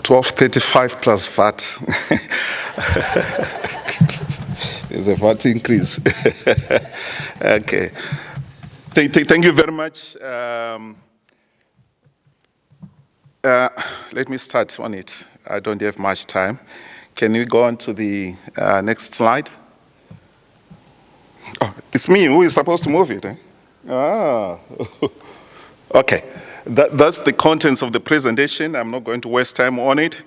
1235 plus VAT. There's a VAT increase. Okay. Thank you very much. Let me start on it. I don't have much time. Can we go on to the next slide? Oh, it's me who is supposed to move it. Eh? Ah. Okay. That's the contents of the presentation. I'm not going to waste time on it.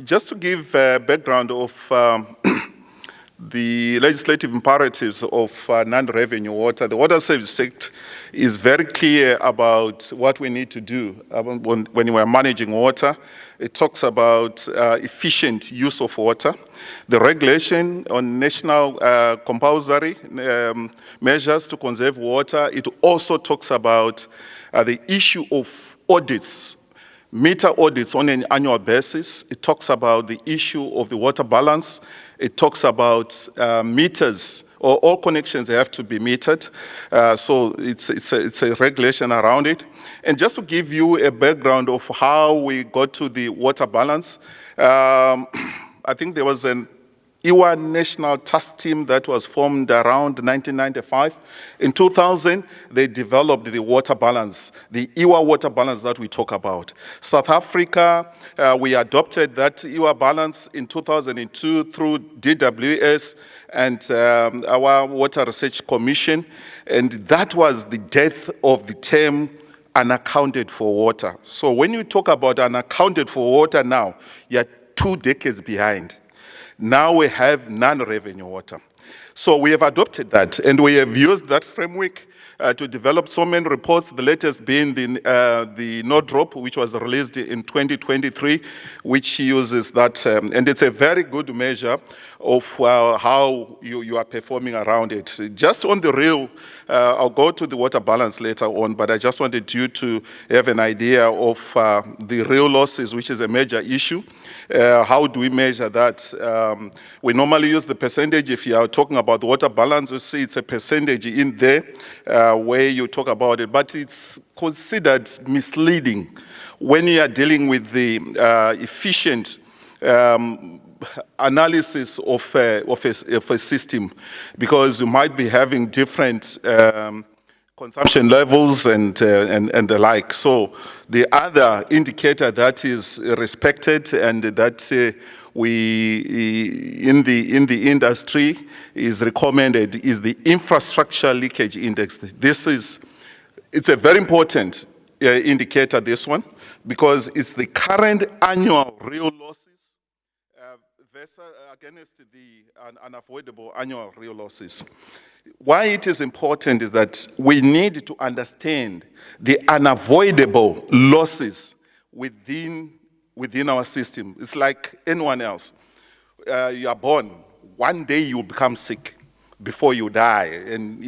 Just to give a background of the legislative imperatives of non-revenue water, the Water Service Act is very clear about what we need to do when we are managing water. It talks about efficient use of water. The regulation on national compulsory measures to conserve water, it also talks about the issue of audits, meter audits on an annual basis. It talks about the issue of the water balance. It talks about meters, or all connections have to be metered. So it's a regulation around it. And just to give you a background of how we got to the water balance, I think there was an IWA National Task Team that was formed around 1995. In 2000, they developed the water balance, the IWA water balance that we talk about. South Africa, we adopted that IWA balance in 2002 through DWS and our Water Research Commission, and that was the death of the term unaccounted for water. So when you talk about unaccounted for water now, you're 2 decades behind. Now we have non-revenue water. So we have adopted that, and we have used that framework to develop so many reports, the latest being the NODROP, which was released in 2023, which uses that, and it's a very good measure of how you are performing around it. Just on the real, I'll go to the water balance later on, but I just wanted you to have an idea of the real losses, which is a major issue. How do we measure that? We normally use the percentage. If you are talking about the water balance, you see it's a percentage in there where you talk about it, but it's considered misleading when you are dealing with the efficient analysis of a system, because you might be having different consumption levels and the like. So the other indicator that is respected and that we in the industry is recommended is the infrastructure leakage index. It's a very important indicator, this one, because it's the current annual real losses against the unavoidable annual real losses. Why it is important is that we need to understand the unavoidable losses within our system. It's like anyone else. You are born, one day you become sick before you die, and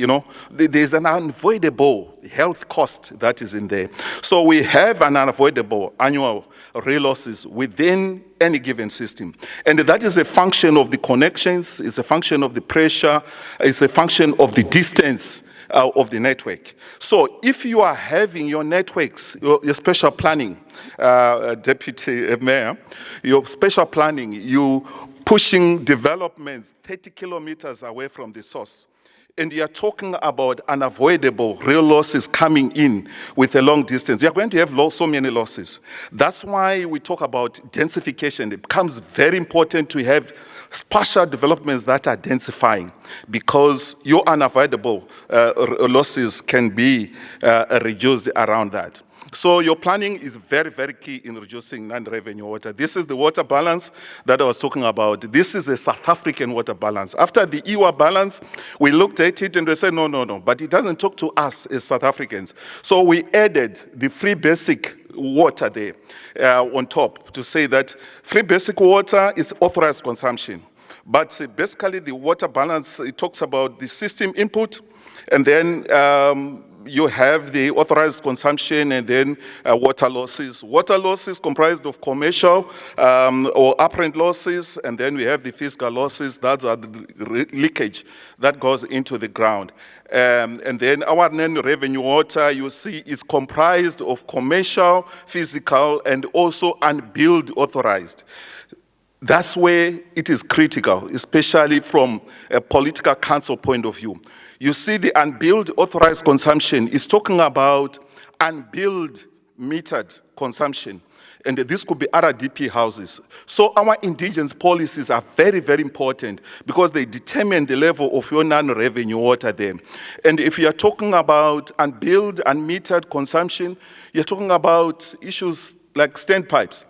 there's an unavoidable health cost that is in there. So we have an unavoidable annual real losses within any given system, and that is a function of the connections, it's a function of the pressure, it's a function of the distance of the network. So if you are having your networks, your special planning, Deputy Mayor, your special planning, you pushing developments 30 kilometers away from the source, and you're talking about unavoidable real losses coming in with a long distance, you're going to have so many losses. That's why we talk about densification. It becomes very important to have spatial developments that are densifying, because your unavoidable losses can be reduced around that. So your planning is very, very key in reducing non-revenue water. This is the water balance that I was talking about. This is a South African water balance. After the IWA balance, we looked at it and we said, no, but it doesn't talk to us as South Africans. So we added the free basic water there on top to say that free basic water is authorized consumption. But basically the water balance, it talks about the system input, and then you have the authorized consumption and then water losses. Water losses comprised of commercial or apparent losses, and then we have the fiscal losses. That's the leakage that goes into the ground. And then our non-revenue water, you see, is comprised of commercial, physical, and also unbilled authorized. That's where it is critical, especially from a political council point of view. You see, the unbilled authorized consumption is talking about unbilled metered consumption. And this could be RDP houses. So our indigenous policies are very, very important because they determine the level of your non-revenue water there. And if you are talking about unbilled, unmetered consumption, you're talking about issues like standpipes.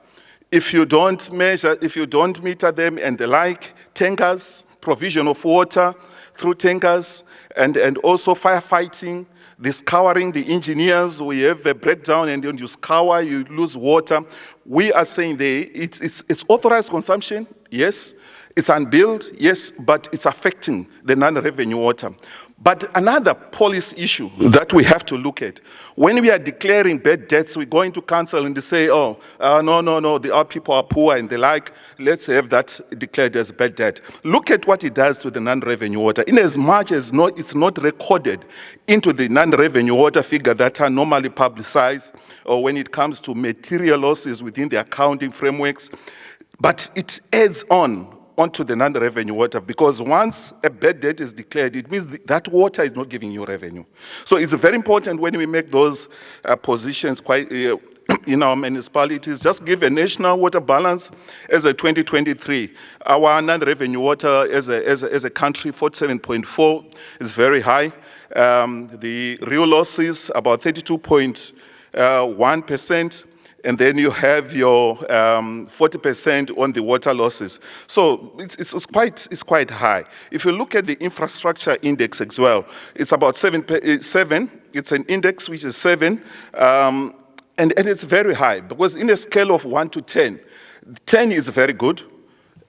If you don't measure, if you don't meter them and the like, tankers, provision of water through tankers, and also firefighting, the scouring, the engineers, we have a breakdown and then you scour, you lose water. We are saying it's authorized consumption, yes. It's unbilled, yes, but it's affecting the non-revenue water. But another policy issue that we have to look at, when we are declaring bad debts, we go into council and they say, no, our people are poor and the like, let's have that declared as bad debt. Look at what it does to the non-revenue water. In as much as it's not recorded into the non-revenue water figure that are normally publicized, or when it comes to material losses within the accounting frameworks, but it adds onto the non-revenue water, because once a bad debt is declared, it means that water is not giving you revenue. So it's very important when we make those positions quite in our municipalities, just give a national water balance as a 2023. Our non-revenue water as a country, 47.4 is very high. The real losses, about 32.1%. And then you have your 40% on the water losses. So it's quite high. If you look at the infrastructure index as well, it's about 7. It's an index which is 7, and it's very high because in a scale of 1 to 10, 10 is very good,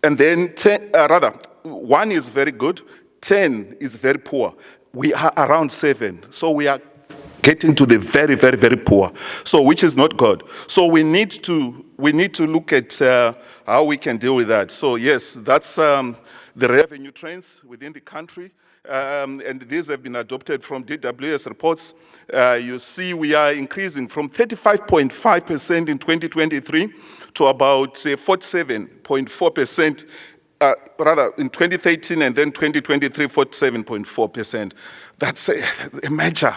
and then 1 is very good, 10 is very poor. We are around 7, so we are getting to the very, very, very poor, so which is not good. So we need to look at how we can deal with that. So yes, that's the revenue trends within the country, and these have been adopted from DWS reports. You see we are increasing from 35.5% in 2023 to about 47.4%, rather in 2013, and then 2023, 47.4%. That's a major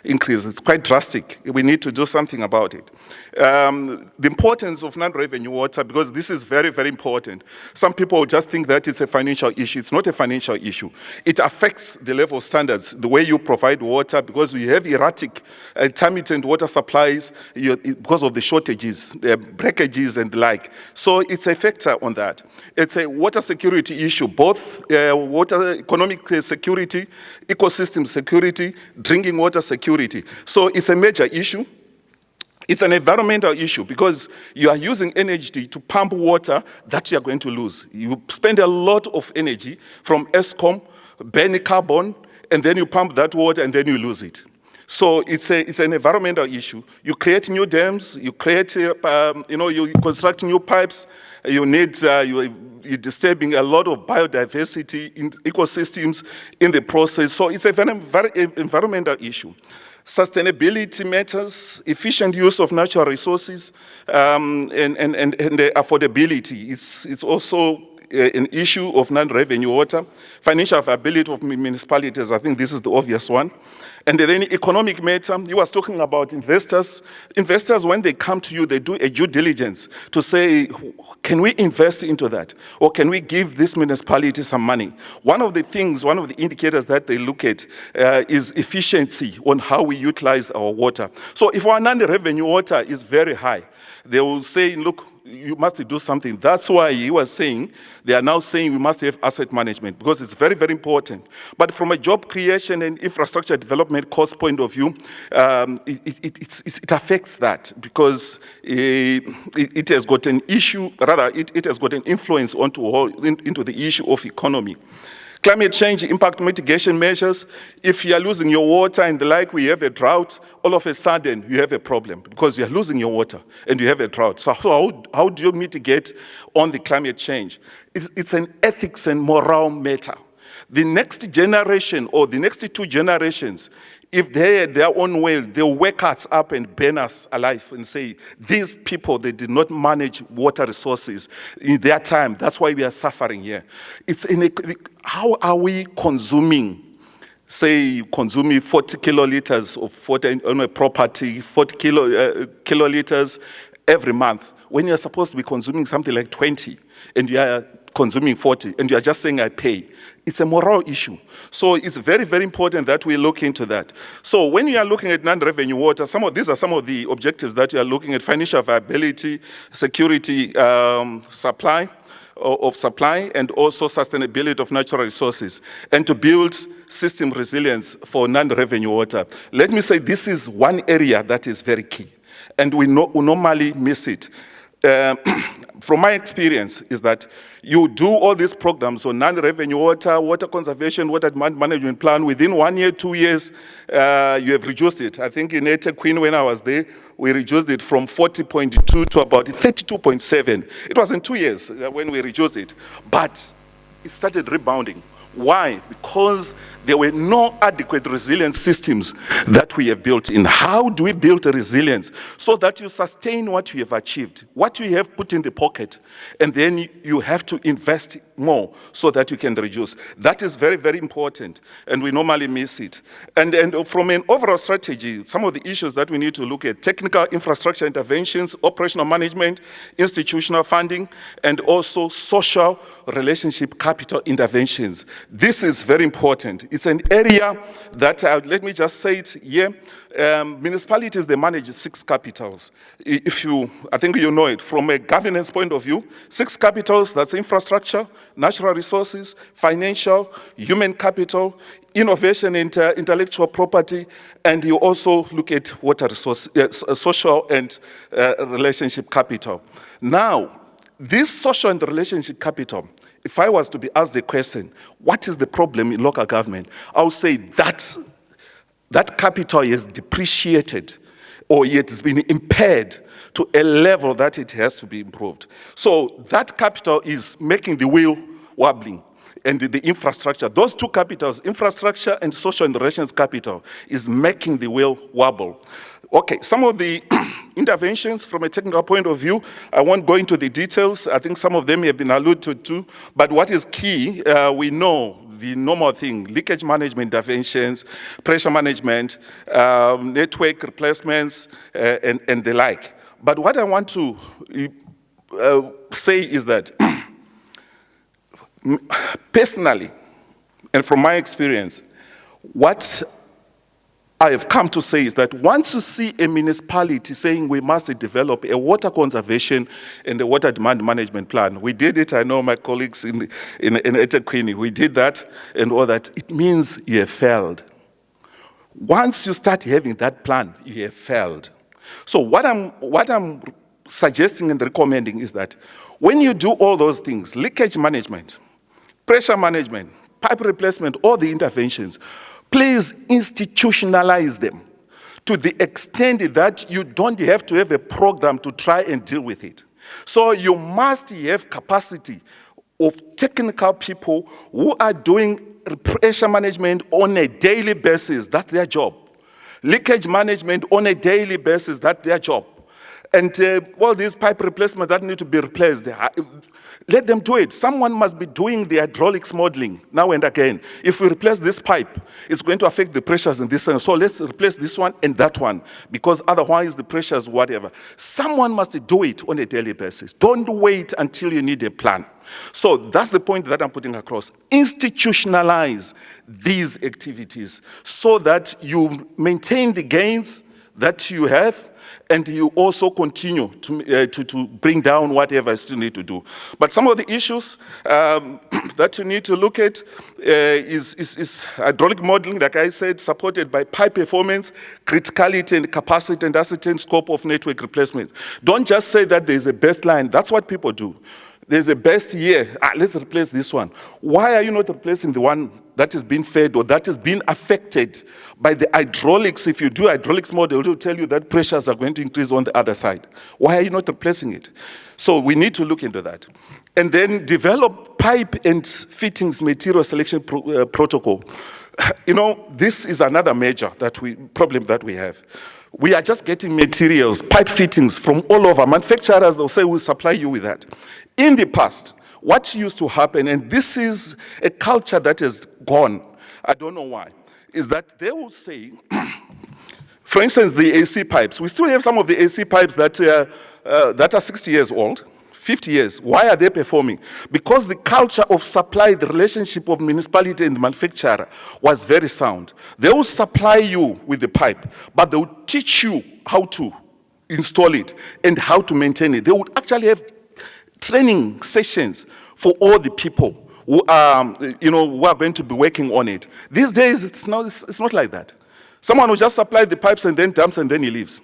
increase. It's quite drastic. We need to do something about it. The importance of non-revenue water, because this is very, very important. Some people just think that it's a financial issue. It's not a financial issue. It affects the level of standards, the way you provide water, because we have erratic, intermittent water supplies because of the shortages, breakages and the like. So it's a factor on that. It's a water security issue, both water economic security, ecosystem security, drinking water security. So it's a major issue. It's an environmental issue because you are using energy to pump water that you are going to lose. You spend a lot of energy from ESCOM, burning carbon, and then you pump that water and then you lose it. So it's an environmental issue. You create new dams, you create, you construct new pipes, you're disturbing a lot of biodiversity in ecosystems in the process. So it's a very environmental issue. Sustainability matters, efficient use of natural resources, and the affordability. It's also an issue of non-revenue water. Financial viability of municipalities, I think this is the obvious one. And then economic matter, you was talking about investors. Investors, when they come to you, they do a due diligence to say, can we invest into that? Or can we give this municipality some money? One of the indicators that they look at is efficiency on how we utilize our water. So if our non-revenue water is very high, they will say, look, you must do something. That's why they are now saying we must have asset management, because it's very, very important. But from a job creation and infrastructure development cost point of view, it affects that, because it has got an issue, rather it has got an influence into the issue of economy. Climate change impact mitigation measures. If you are losing your water and the like, we have a drought, all of a sudden you have a problem because you are losing your water and you have a drought. So how do you mitigate on the climate change? It's an ethics and moral matter. The next generation or the next 2 generations, if they had their own way, they'll wake us up and burn us alive and say, these people, they did not manage water resources in their time. That's why we are suffering here. How are we consuming, say, consuming 40 kiloliters of water on a property, 40 kiloliters every month, when you're supposed to be consuming something like 20, and you are consuming 40, and you are just saying, I pay. It's a moral issue. So it's very, very important that we look into that. So when you are looking at non-revenue water, these are some of the objectives that you are looking at: financial viability, security supply, and also sustainability of natural resources, and to build system resilience for non-revenue water. Let me say this is one area that is very key, and we normally miss it. From my experience is that you do all these programs on non-revenue water, water conservation, water demand management plan. Within 1 year, 2 years, you have reduced it. I think in eThekwini, when I was there, we reduced it from 40.2 to about 32.7. It was in 2 years when we reduced it, but it started rebounding. Why? Because there were no adequate resilience systems that we have built in. How do we build a resilience so that you sustain what you have achieved, what you have put in the pocket, and then you have to invest more so that you can reduce? That is very, very important, and we normally miss it. And from an overall strategy, some of the issues that we need to look at: technical infrastructure interventions, operational management, institutional funding, and also social relationship capital interventions. This is very important. It's an area that, let me just say it here, municipalities, they manage 6 capitals. I think you know it, from a governance point of view, 6 capitals: that's infrastructure, natural resources, financial, human capital, innovation, intellectual property, and you also look at water resources, social and relationship capital. Now, this social and relationship capital, if I was to be asked the question, what is the problem in local government? I would say that capital is depreciated, or it has been impaired to a level that it has to be improved. So that capital is making the wheel wobbling. And the infrastructure, those 2 capitals, infrastructure and social and relations capital, is making the wheel wobble. Okay, some of the interventions from a technical point of view, I won't go into the details. I think some of them have been alluded to. But what is key, we know the normal thing: leakage management interventions, pressure management, network replacements, and the like. But what I want to say is that personally, and from my experience, what I have come to say is that once you see a municipality saying we must develop a water conservation and a water demand management plan, we did it, I know my colleagues in eThekwini, we did that and all that, it means you have failed. Once you start having that plan, you have failed. So what I'm suggesting and recommending is that when you do all those things, leakage management, pressure management, pipe replacement, all the interventions, please institutionalize them to the extent that you don't have to have a program to try and deal with it. So you must have capacity of technical people who are doing pressure management on a daily basis. That's their job. Leakage management on a daily basis, that's their job. And all these pipe replacements that need to be replaced, let them do it. Someone must be doing the hydraulics modeling now and again. If we replace this pipe, it's going to affect the pressures in this one. So let's replace this one and that one, because otherwise the pressures, whatever. Someone must do it on a daily basis. Don't wait until you need a plan. So that's the point that I'm putting across. Institutionalize these activities so that you maintain the gains that you have, and you also continue to bring down whatever you still need to do. But some of the issues that you need to look at is hydraulic modeling, like I said, supported by pipe performance, criticality and capacity and ascertain scope of network replacement. Don't just say that there's a baseline. That's what people do. There's a best here. Let's replace this one. Why are you not replacing the one that is being fed or that is being affected by the hydraulics? If you do hydraulics model, it will tell you that pressures are going to increase on the other side. Why are you not replacing it? So we need to look into that. And then develop pipe and fittings material selection protocol. You know, this is another major problem that we have. We are just getting materials, pipe fittings from all over. Manufacturers will say, we'll supply you with that. In the past, what used to happen, and this is a culture that has gone, I don't know why, is that they will say, for instance, the AC pipes. We still have some of the AC pipes that are 60 years old, 50 years. Why are they performing? Because the culture of supply, the relationship of municipality and the manufacturer was very sound. They will supply you with the pipe, but they will teach you how to install it and how to maintain it. They would actually have training sessions for all the people who are going to be working on it. These days, it's not like that. Someone will just supply the pipes and then dumps and then he leaves.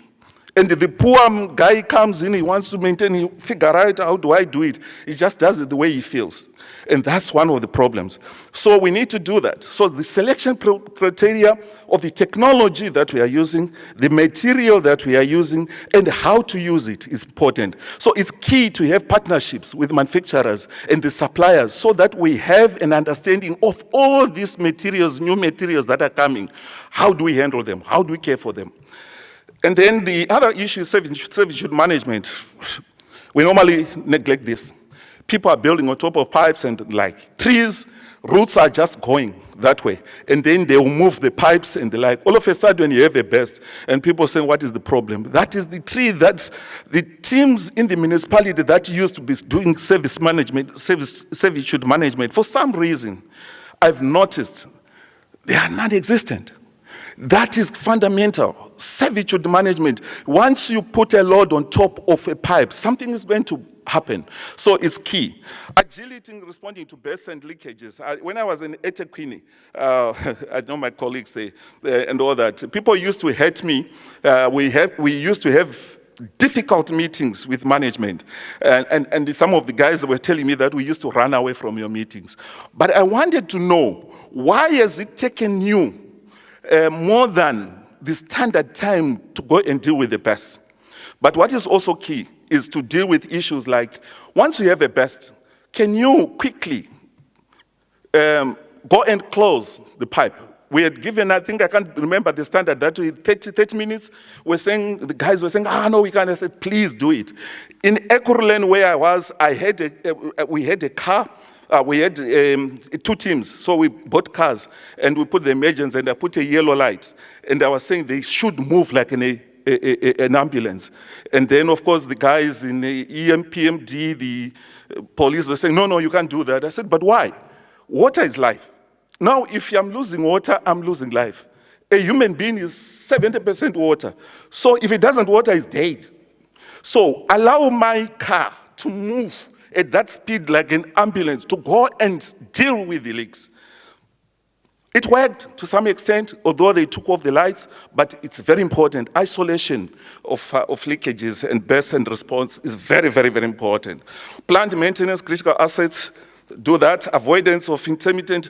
And the poor guy comes in, he wants to maintain, he figure out how do I do it. He just does it the way he feels. And that's one of the problems. So we need to do that. So the selection criteria of the technology that we are using, the material that we are using, and how to use it is important. So it's key to have partnerships with manufacturers and the suppliers so that we have an understanding of all these materials, new materials that are coming. How do we handle them? How do we care for them? And then the other issue is servitude management. We normally neglect this. People are building on top of pipes and like trees, roots are just going that way. And then they will move the pipes and the like. All of a sudden you have a burst and people saying, what is the problem? That is the tree, that's the teams in the municipality that used to be doing servitude management. For some reason, I've noticed they are non-existent. That is fundamental. Servitude management. Once you put a load on top of a pipe, something is going to happen. So it's key. Agility in responding to bursts and leakages. When I was in eThekwini, I know my colleagues say, and all that, people used to hate me. We used to have difficult meetings with management. And some of the guys were telling me that we used to run away from your meetings. But I wanted to know, why has it taken you more than the standard time to go and deal with the burst? But what is also key is to deal with issues like, once you have a burst, can you quickly go and close the pipe? We had given, I think I can't remember the standard, that we 30 minutes, the guys were saying, no, we can't. I said, please do it. In Ekurhuleni, where I was, we had a car. We had 2 teams, so we bought cars and we put the emergency and I put a yellow light. And I was saying they should move like an ambulance. And then, of course, the guys in the EMPMD, the police, were saying, no, you can't do that. I said, but why? Water is life. Now, if I'm losing water, I'm losing life. A human being is 70% water. So if it doesn't water, it's dead. So allow my car to move at that speed like an ambulance to go and deal with the leaks. It worked to some extent, although they took off the lights, but it's very important. Isolation of leakages and burst and response is very, very, very important. Plant maintenance, critical assets, do that. Avoidance of intermittent.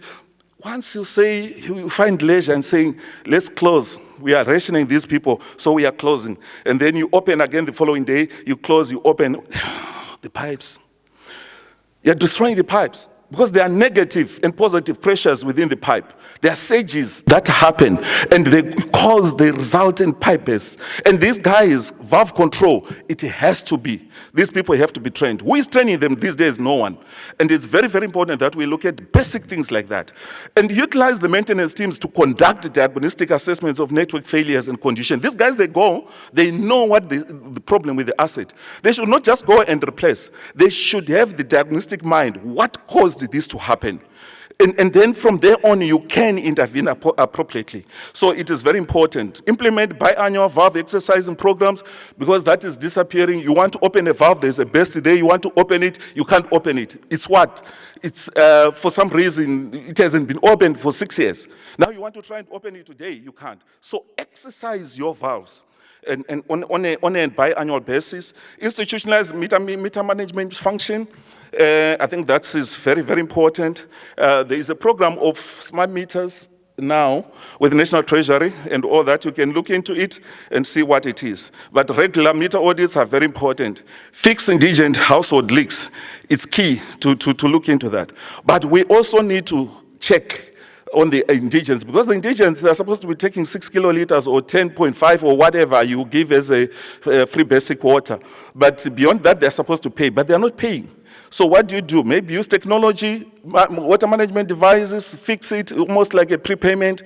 Once you say, you find leisure and saying, let's close. We are rationing these people, so we are closing. And then you open again the following day, you close, you open the pipes. You're destroying the pipes because there are negative and positive pressures within the pipe. There are surges that happen and they cause the resultant pipe bursts. And these guys, valve control, it has to be. These people have to be trained. Who is training them these days? No one. And it's very, very important that we look at basic things like that. And utilize the maintenance teams to conduct diagnostic assessments of network failures and condition. These guys, they know what the problem with the asset. They should not just go and replace. They should have the diagnostic mind. What caused this to happen? And then from there on, you can intervene appropriately. So it is very important. Implement biannual valve exercising programs because that is disappearing. You want to open a valve, there's a burst there, you want to open it, you can't open it. It's what? It's, for some reason, it hasn't been opened for 6 years. Now you want to try and open it today, you can't. So exercise your valves. And on a biannual basis, institutionalize meter management function. I think that is very, very important. There is a program of smart meters now with the National Treasury and all that. You can look into it and see what it is. But regular meter audits are very important. Fixed indigent household leaks, it's key to look into that. But we also need to check on the indigents, because the indigents, they're supposed to be taking 6 kiloliters or 10.5 or whatever you give as a free basic water. But beyond that, they're supposed to pay, but they're not paying. So what do? Maybe use technology, water management devices, fix it almost like a prepayment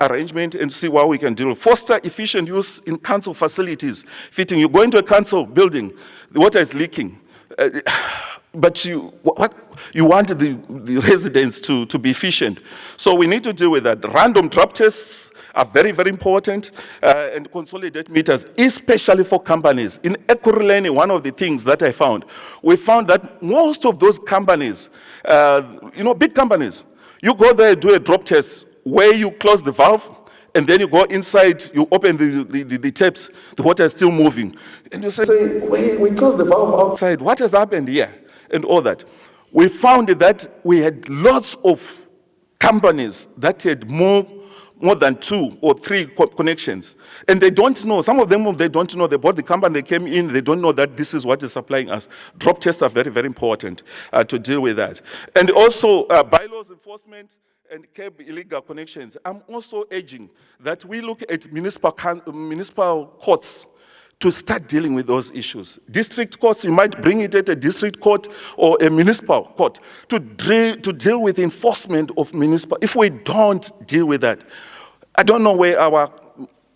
arrangement, and see what we can do. Foster efficient use in council facilities. Fitting, you go into a council building, the water is leaking. But you want the residents to be efficient. So we need to deal with that. Random drop tests are very, very important, and consolidate meters, especially for companies. In Ekurhuleni, one of the things that I found, we found that most of those companies, big companies, you go there, do a drop test where you close the valve, and then you go inside, you open the taps, the water is still moving. And you say, wait, we closed the valve outside, what has happened here? And all that. We found that we had lots of companies that had more than 2 or 3 connections. And they don't know, some of them, they don't know, they bought the company, they came in, they don't know that this is what is supplying us. Drop tests are very, very important to deal with that. And also, bylaws enforcement and curb illegal connections. I'm also urging that we look at municipal courts to start dealing with those issues. District courts, you might bring it at a district court or a municipal court to deal with enforcement of municipal. If we don't deal with that, I don't know where our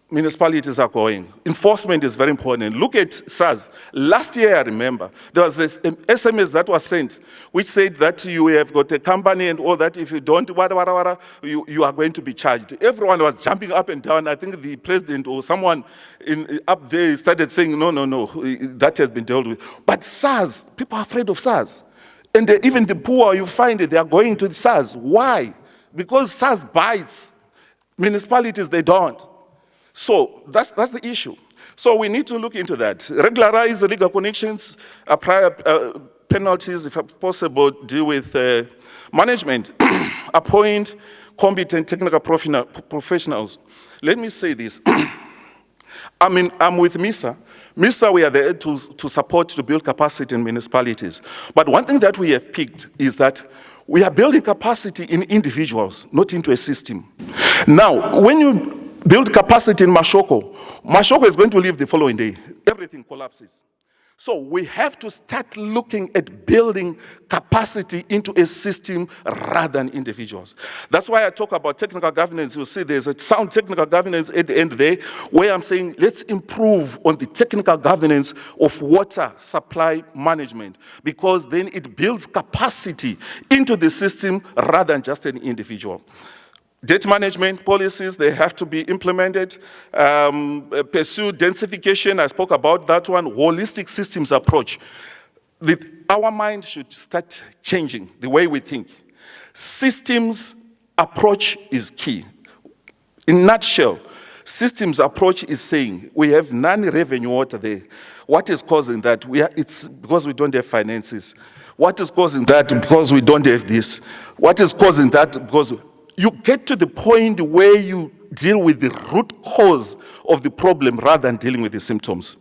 municipalities are going. Enforcement is very important. Look at SARS. Last year, I remember, there was an SMS that was sent, which said that you have got a company and all that. If you don't, you are going to be charged. Everyone was jumping up and down. I think the president or someone up there started saying, no, that has been dealt with. But SARS, people are afraid of SARS. And even the poor, you find it, they are going to the SARS. Why? Because SARS bites. Municipalities, they don't. So that's the issue. So we need to look into that. Regularize illegal connections, prior penalties, if possible, deal with management. Appoint competent technical professionals. Let me say this. I'm with MISA. MISA, we are there to support, to build capacity in municipalities. But one thing that we have picked is that we are building capacity in individuals, not into a system. Now, when you build capacity in Mashoko is going to leave the following day. Everything collapses. So we have to start looking at building capacity into a system rather than individuals. That's why I talk about technical governance. You'll see there's a sound technical governance at the end of the day, where I'm saying let's improve on the technical governance of water supply management, because then it builds capacity into the system rather than just an individual. Debt management policies, they have to be implemented. Pursue densification, I spoke about that one. Holistic systems approach. Our mind should start changing the way we think. Systems approach is key. In a nutshell, systems approach is saying we have non-revenue water there. What is causing that? It's because we don't have finances. What is causing that? Because we don't have this. What is causing that? Because you get to the point where you deal with the root cause of the problem rather than dealing with the symptoms.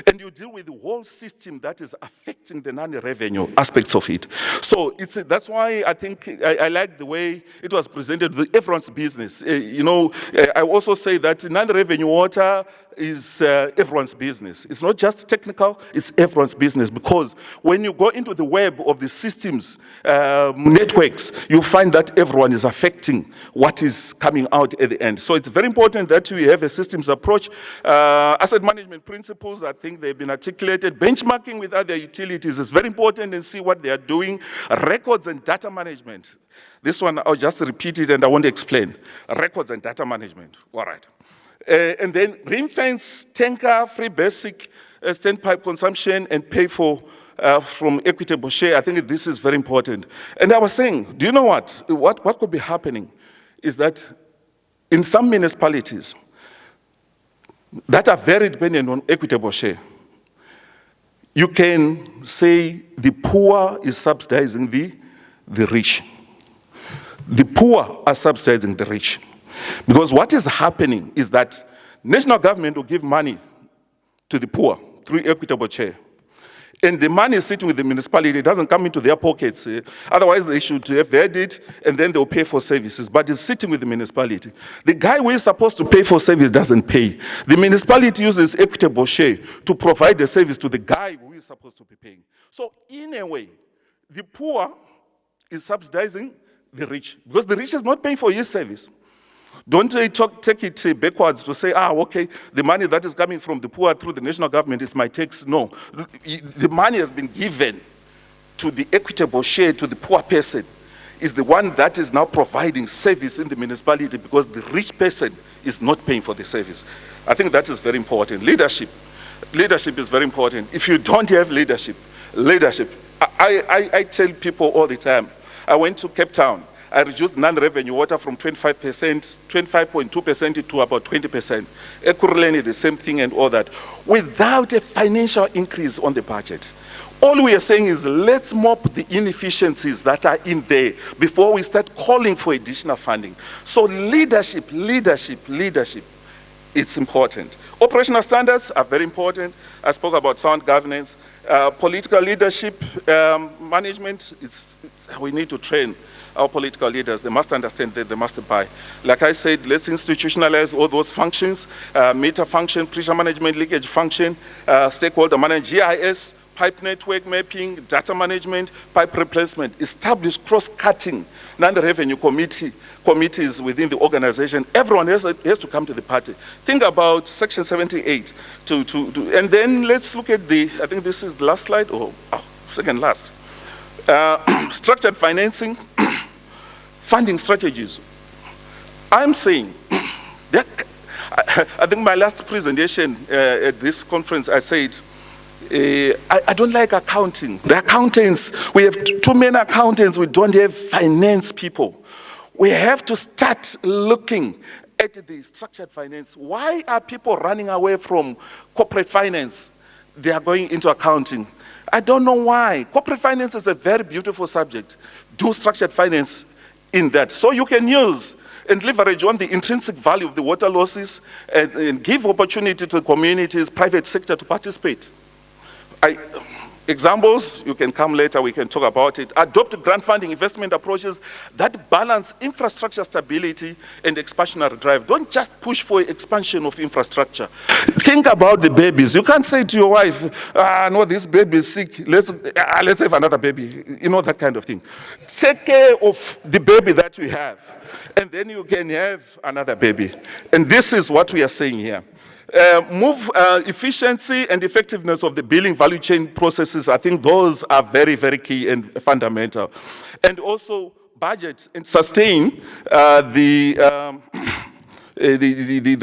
And you deal with the whole system that is affecting the non-revenue aspects of it. So that's why I think I like the way it was presented, everyone's business. I also say that non-revenue water is everyone's business. It's not just technical, it's everyone's business, because when you go into the web of the systems, networks, you find that everyone is affecting what is coming out at the end. So it's very important that we have a systems approach. Asset management principles, I think they've been articulated. Benchmarking with other utilities is very important, and see what they are doing. Records and data management. This one, I'll just repeat it and I want to explain. Records and data management, all right. And then ring-fence, tanker, free basic standpipe consumption, and pay for from equitable share. I think this is very important. And I was saying, do you know what? What could be happening is that in some municipalities that are very dependent on equitable share, you can say the poor is subsidizing the rich. The poor are subsidizing the rich. Because what is happening is that national government will give money to the poor through equitable share. And the money is sitting with the municipality, it doesn't come into their pockets. Otherwise, they should have had it, and then they'll pay for services. But it's sitting with the municipality. The guy who is supposed to pay for service doesn't pay. The municipality uses equitable share to provide the service to the guy who is supposed to be paying. So in a way, the poor is subsidizing the rich, because the rich is not paying for his service. Don't take it backwards to say, okay, the money that is coming from the poor through the national government is my tax. No, the money has been given to the equitable share to the poor person, is the one that is now providing service in the municipality, because the rich person is not paying for the service. I think that is very important. Leadership is very important. If you don't have leadership, I tell people all the time, I went to Cape Town. I reduced non-revenue water from 25.2% to about 20%. Ekurhuleni, the same thing and all that, without a financial increase on the budget. All we are saying is let's mop the inefficiencies that are in there before we start calling for additional funding. So leadership, it's important. Operational standards are very important. I spoke about sound governance. Political leadership, management, we need to train our political leaders. They must understand that they must buy. Like I said, let's institutionalize all those functions, meter function, pressure management, leakage function, stakeholder management, GIS, pipe network mapping, data management, pipe replacement, establish cross-cutting non-revenue committees within the organization. Everyone has to come to the party. Think about Section 78. And then let's look at I think this is the last slide, or second last. Structured financing, funding strategies. I'm saying, I think my last presentation at this conference, I said, I don't like accounting. The accountants, we have too many accountants, we don't have finance people. We have to start looking at the structured finance. Why are people running away from corporate finance? They are going into accounting. I don't know why. Corporate finance is a very beautiful subject. Do structured finance in that. So you can use and leverage on the intrinsic value of the water losses and give opportunity to the communities, private sector to participate. Examples, you can come later, we can talk about it. Adopt grant funding investment approaches that balance infrastructure stability and expansionary drive. Don't just push for expansion of infrastructure. Think about the babies. You can't say to your wife, no, this baby is sick, let's have another baby, you know, that kind of thing. Take care of the baby that you have, and then you can have another baby. And this is what we are saying here. Move efficiency and effectiveness of the billing value chain processes. I think those are very, very key and fundamental. And also budget and sustain the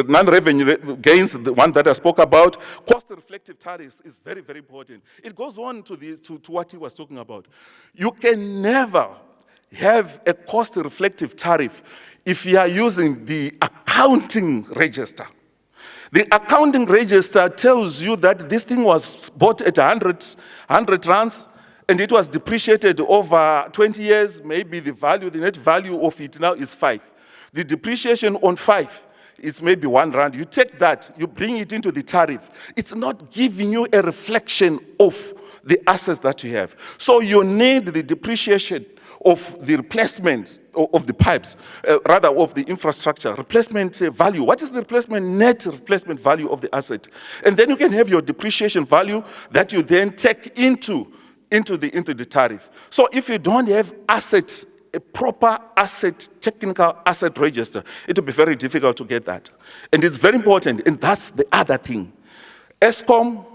non-revenue gains, the one that I spoke about. Cost-reflective tariffs is very, very important. It goes on to what he was talking about. You can never have a cost-reflective tariff if you are using the accounting register. The accounting register tells you that this thing was bought at 100 rands, and it was depreciated over 20 years. Maybe the net value of it now is 5. The depreciation on 5 is maybe 1 rand. You take that, you bring it into the tariff. It's not giving you a reflection of the assets that you have. So you need the depreciation of the replacement of the pipes, rather of the infrastructure, replacement value. What is the net replacement value of the asset? And then you can have your depreciation value that you then take into the tariff. So if you don't have assets, a proper technical asset register, it will be very difficult to get that. And it's very important, and that's the other thing. ESCOM,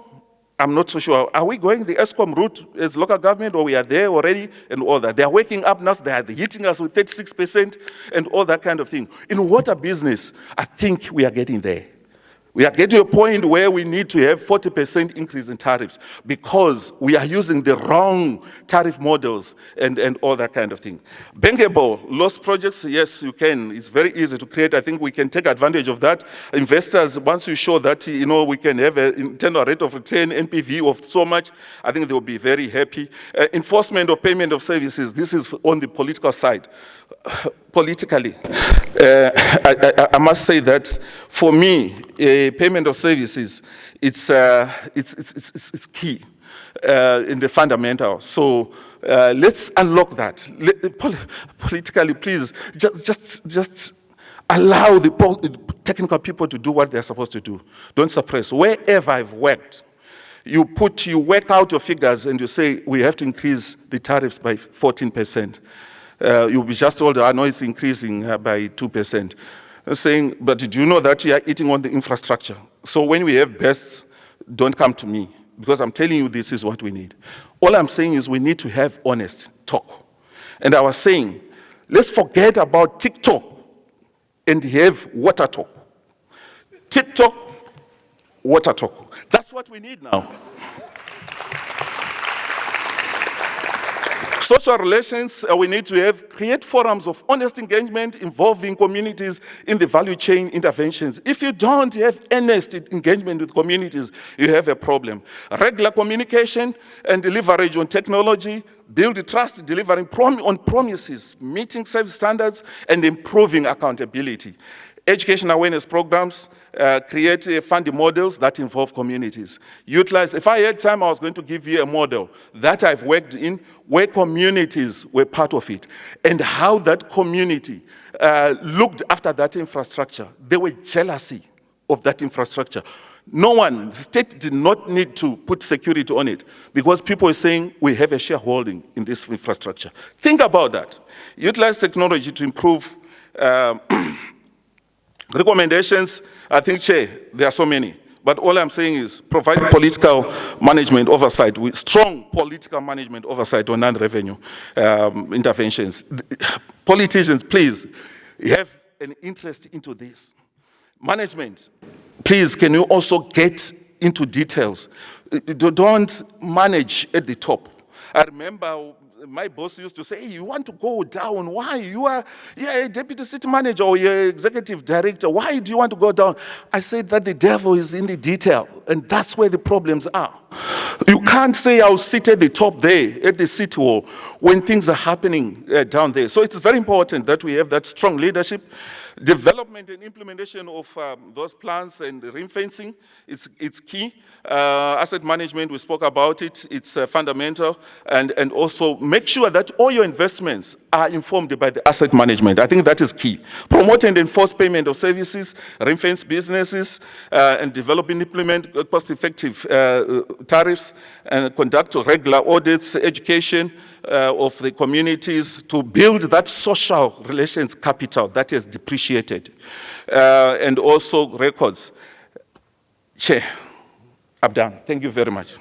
I'm not so sure. Are we going the ESCOM route as local government, or we are there already and all that? They are waking up now, they are hitting us with 36% and all that kind of thing. In water business, I think we are getting there. We are getting to a point where we need to have 40% increase in tariffs because we are using the wrong tariff models and all that kind of thing. Bankable, lost projects, yes, you can. It's very easy to create. I think we can take advantage of that. Investors, once you show that, we can have an internal rate of return, NPV of so much, I think they'll be very happy. Enforcement of payment of services, this is on the political side. Politically, I must say that for me, payment of services, it's key in the fundamental. So let's unlock that. Politically, please, just allow the technical people to do what they're supposed to do. Don't suppress. Wherever I've worked, you work out your figures and you say, we have to increase the tariffs by 14%. You'll be just told, I know it's increasing by 2%. Saying, but do you know that you are eating on the infrastructure? So when we have bests, don't come to me, because I'm telling you this is what we need. All I'm saying is we need to have honest talk. And I was saying, let's forget about TikTok and have water talk. TikTok, water talk. That's what we need now. Social relations, we need to create forums of honest engagement involving communities in the value chain interventions. If you don't have honest engagement with communities, you have a problem. Regular communication and leverage on technology, build trust, delivering on promises, meeting service standards, and improving accountability. Education awareness programs, create funding models that involve communities. Utilize, if I had time, I was going to give you a model that I've worked in where communities were part of it and how that community looked after that infrastructure. There were jealousy of that infrastructure. No one, the state did not need to put security on it because people are saying we have a shareholding in this infrastructure. Think about that. Utilize technology to improve recommendations. I think, Chair, there are so many. But all I'm saying is provide political management oversight, with strong political management oversight on non-revenue interventions. Politicians, please, have an interest into this. Management, please, can you also get into details? Don't manage at the top. I remember my boss used to say, hey, you want to go down? Why? You're a deputy city manager or you're executive director. Why do you want to go down? I said that the devil is in the detail, and that's where the problems are. You can't say I'll sit at the top there, at the city hall, when things are happening down there. So it's very important that we have that strong leadership. Development and implementation of those plans and ring fencing, it's key. Asset management, we spoke about it, it's fundamental. And also make sure that all your investments are informed by the asset management. I think that is key. Promote and enforce payment of services, ring fence businesses, and develop and implement cost-effective tariffs, and conduct regular audits, education, of the communities to build that social relations capital that is depreciated, and also records. Chair, I'm done. Thank you very much.